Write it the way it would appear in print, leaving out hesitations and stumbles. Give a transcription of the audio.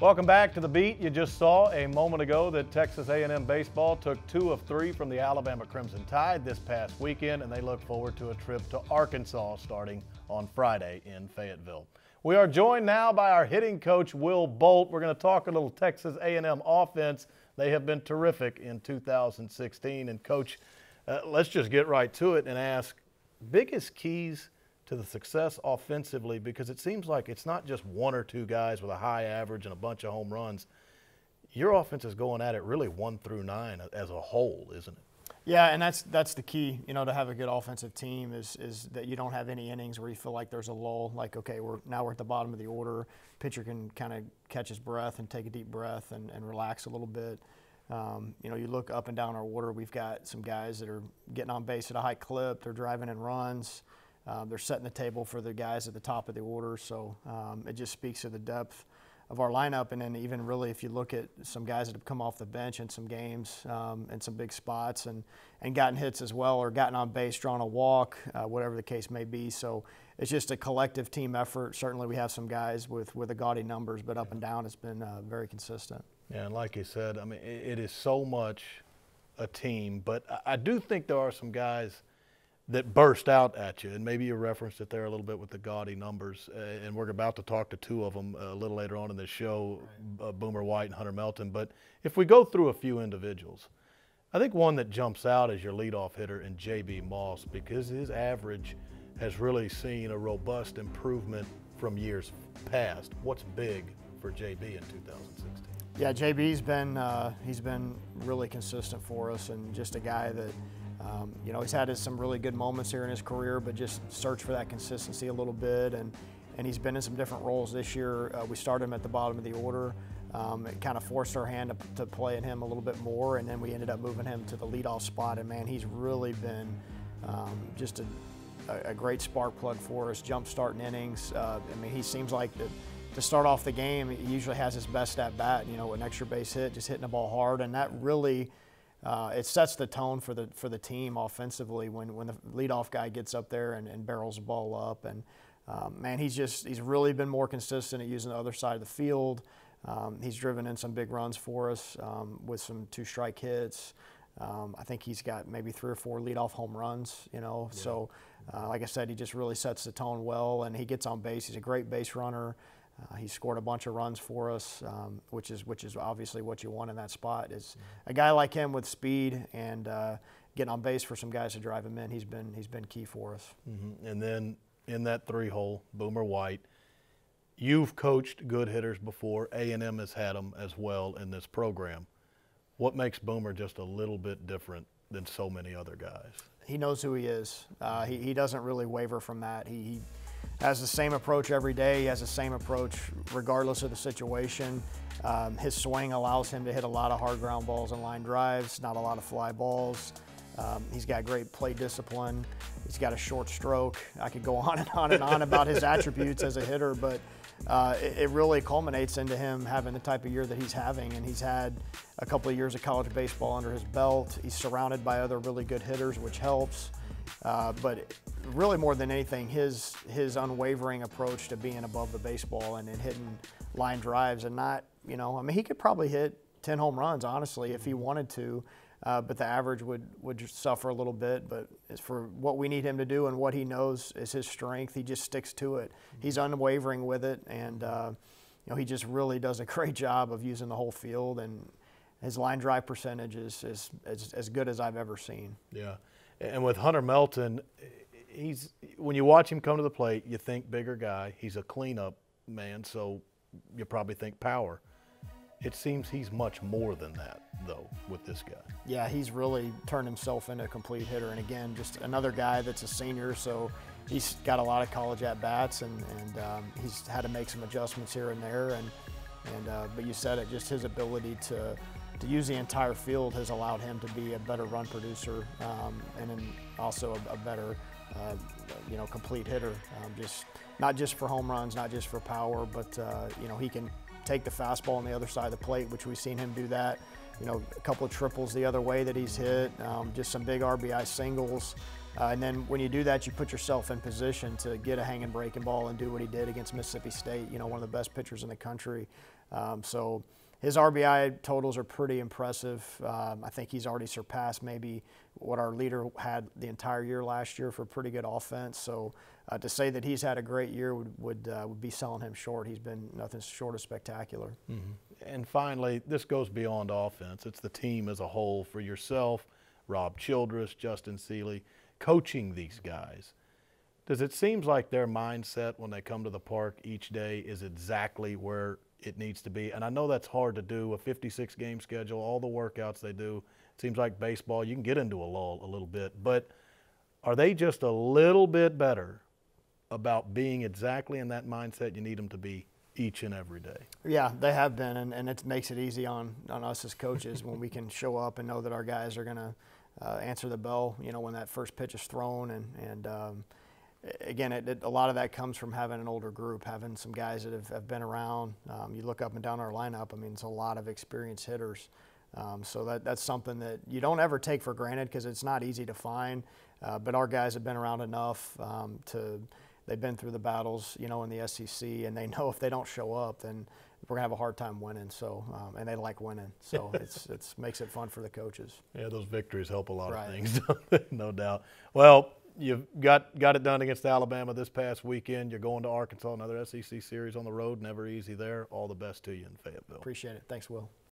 Welcome back to The Beat. You just saw a moment ago that Texas A&M baseball took 2 of 3 from the Alabama Crimson Tide this past weekend, and they look forward to a trip to Arkansas starting on Friday in Fayetteville. We are joined now by our hitting coach, Will Bolt. We're going to talk a little Texas A&M offense. They have been terrific in 2016. And, Coach, let's just get right to it and ask biggest keys to the success offensively, because it seems like it's not just 1 or 2 guys with a high average and a bunch of home runs. Your offense is going at it really 1 through 9 as a whole, isn't it? Yeah, and that's the key, to have a good offensive team is that you don't have any innings where you feel like there's a lull, like, okay, we're at the bottom of the order. Pitcher can kind of catch his breath and take a deep breath and relax a little bit. You look up and down our order, we've got some guys that are getting on base at a high clip. They're driving in runs. They're setting the table for the guys at the top of the order, so it just speaks to the depth of our lineup. And then even really if you look at some guys that have come off the bench in some games and some big spots and gotten hits as well, or gotten on base, drawn a walk, whatever the case may be. So it's just a collective team effort. Certainly we have some guys with the gaudy numbers, but up and down it's been very consistent. Yeah, and like you said, I mean, it is so much a team, but I do think there are some guys that burst out at you, and maybe you referenced it there a little bit with the gaudy numbers, and we're about to talk to 2 of them a little later on in this show, Boomer White and Hunter Melton. But if we go through a few individuals, I think one that jumps out is your leadoff hitter in J.B. Moss, because his average has really seen a robust improvement from years past. What's big for J.B. in 2016? Yeah, JB's he's been really consistent for us, and just a guy that he's had some really good moments here in his career, but just search for that consistency a little bit, and he's been in some different roles this year. We started him at the bottom of the order. It kind of forced our hand to play in him a little bit more, and then we ended up moving him to the leadoff spot, and man, he's really been just a great spark plug for us, jump starting innings. He seems like to start off the game, he usually has his best at bat, an extra base hit, just hitting the ball hard, and that really it sets the tone for the team offensively when the leadoff guy gets up there and barrels the ball up. And man, he's really been more consistent at using the other side of the field. He's driven in some big runs for us with some 2-strike hits. I think he's got maybe 3 or 4 leadoff home runs. Yeah. So like I said, he just really sets the tone well, and he gets on base. He's a great base runner. He scored a bunch of runs for us, which is obviously what you want in that spot. Is a guy like him with speed and getting on base for some guys to drive him in. He's been key for us. Mm-hmm. And then in that 3-hole, Boomer White, you've coached good hitters before. A&M has had them as well in this program. What makes Boomer just a little bit different than so many other guys? He knows who he is. He doesn't really waver from that. He has the same approach every day. He has the same approach regardless of the situation. His swing allows him to hit a lot of hard ground balls and line drives, not a lot of fly balls. He's got great plate discipline. He's got a short stroke. I could go on and on and on about his attributes as a hitter, but it really culminates into him having the type of year that he's having, and he's had a couple of years of college baseball under his belt. He's surrounded by other really good hitters, which helps. But really more than anything, his unwavering approach to being above the baseball and hitting line drives, and not, he could probably hit 10 home runs, honestly, if he wanted to, but the average would just suffer a little bit. But as for what we need him to do and what he knows is his strength, he just sticks to it. He's unwavering with it, and he just really does a great job of using the whole field, and his line drive percentage is as good as I've ever seen. Yeah. And with Hunter Melton, when you watch him come to the plate, you think bigger guy. He's a cleanup man, so you probably think power. It seems he's much more than that, though, with this guy. Yeah, he's really turned himself into a complete hitter. And again, just another guy that's a senior, so he's got a lot of college at-bats, and he's had to make some adjustments here and there. But you said it, just his ability to use the entire field has allowed him to be a better run producer, and then also a better, complete hitter. Not just for home runs, not just for power, but he can take the fastball on the other side of the plate, which we've seen him do that. A couple of triples the other way that he's hit, just some big RBI singles. And then when you do that, you put yourself in position to get a hanging breaking ball and do what he did against Mississippi State, one of the best pitchers in the country. So his RBI totals are pretty impressive. I think he's already surpassed maybe what our leader had the entire year last year for pretty good offense. So to say that he's had a great year would be selling him short. He's been nothing short of spectacular. Mm-hmm. And finally, this goes beyond offense. It's the team as a whole. For yourself, Rob Childress, Justin Seeley, coaching these guys. Does it seem like their mindset when they come to the park each day is exactly where it needs to be? And I know that's hard to do, a 56-game schedule, all the workouts they do. It seems like baseball, you can get into a lull a little bit. But are they just a little bit better about being exactly in that mindset you need them to be each and every day? Yeah, they have been, and it makes it easy on us as coaches when we can show up and know that our guys are going to answer the bell, when that first pitch is thrown. And again, a lot of that comes from having an older group, having some guys that have been around. You look up and down our lineup, it's a lot of experienced hitters. So that's something that you don't ever take for granted because it's not easy to find. But our guys have been around enough they've been through the battles, in the SEC, and they know if they don't show up, then we're gonna have a hard time winning. So, and they like winning, so it makes it fun for the coaches. Yeah, those victories help a lot Right. of things, no doubt. Well, you've got it done against Alabama this past weekend. You're going to Arkansas, another SEC series on the road. Never easy there. All the best to you in Fayetteville. Appreciate it. Thanks, Will.